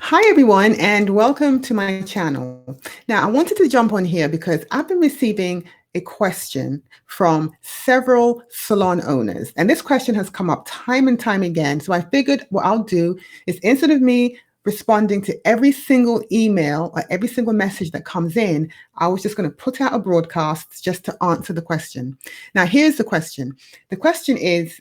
Hi, everyone, and welcome to my channel. Now, I wanted to jump on here because I've been receiving a question from several salon owners, and this question has come up time and time again. So I figured what I'll do is instead of me responding to every single email or every single message that comes in, I was just going to put out a broadcast just to answer the question. Now, here's the question. The question is,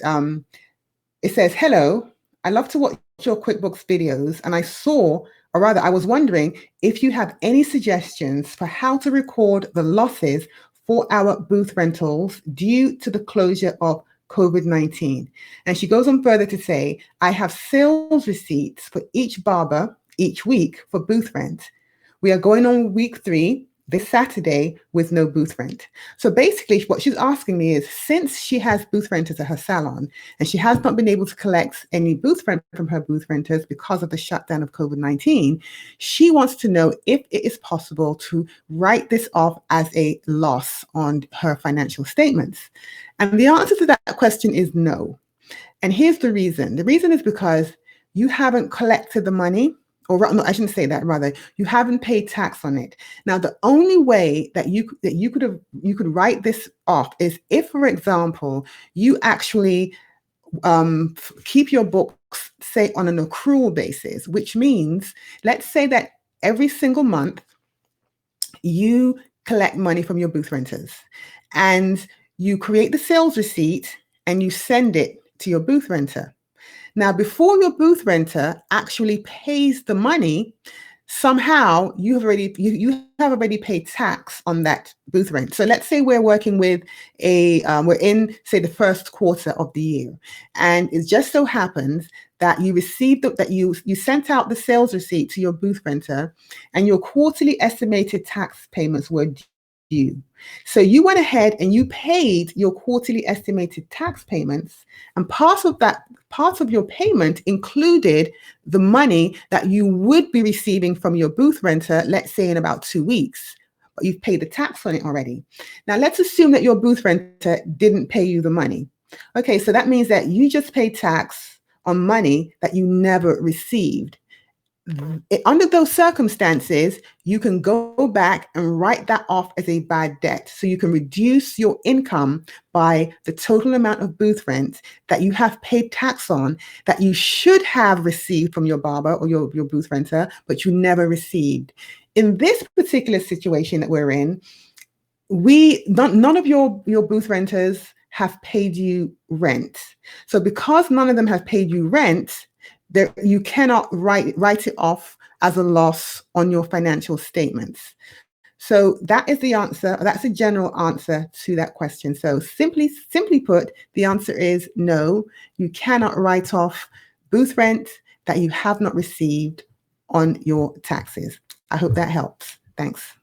it says, "Hello, I love to watch your QuickBooks videos, and I was wondering if you have any suggestions for how to record the losses for our booth rentals due to the closure of COVID-19." And she goes on further to say, "I have sales receipts for each barber each week for booth rent. We are going on week 3 this Saturday with no booth rent." So basically, what she's asking me is, since she has booth renters at her salon and she has not been able to collect any booth rent from her booth renters because of the shutdown of COVID-19, she wants to know if it is possible to write this off as a loss on her financial statements. And the answer to that question is no. And here's the reason. The reason is because you haven't collected the money, or no, I shouldn't say that. Rather, you haven't paid tax on it. Now, the only way that you could write this off is if, for example, you actually keep your books, say, on an accrual basis, which means, let's say that every single month you collect money from your booth renters and you create the sales receipt and you send it to your booth renter. Now, before your booth renter actually pays the money, somehow you have already paid tax on that booth rent. So let's say we're working with we're in, say, the first quarter of the year, and it just so happens that you sent out the sales receipt to your booth renter, and your quarterly estimated tax payments were due. So you went ahead and you paid your quarterly estimated tax payments, and part of your payment included the money that you would be receiving from your booth renter, let's say in about 2 weeks, but you've paid the tax on it already. Now, let's assume that your booth renter didn't pay you the money. Okay, so that means that you just paid tax on money that you never received. Under those circumstances, you can go back and write that off as a bad debt. So you can reduce your income by the total amount of booth rent that you have paid tax on that you should have received from your barber or your booth renter, but you never received. In this particular situation that we're in, none of your booth renters have paid you rent. So because none of them have paid you rent, you cannot write it off as a loss on your financial statements. So that is the answer. That's a general answer to that question. So simply put, the answer is no. You cannot write off booth rent that you have not received on your taxes. I hope that helps. Thanks.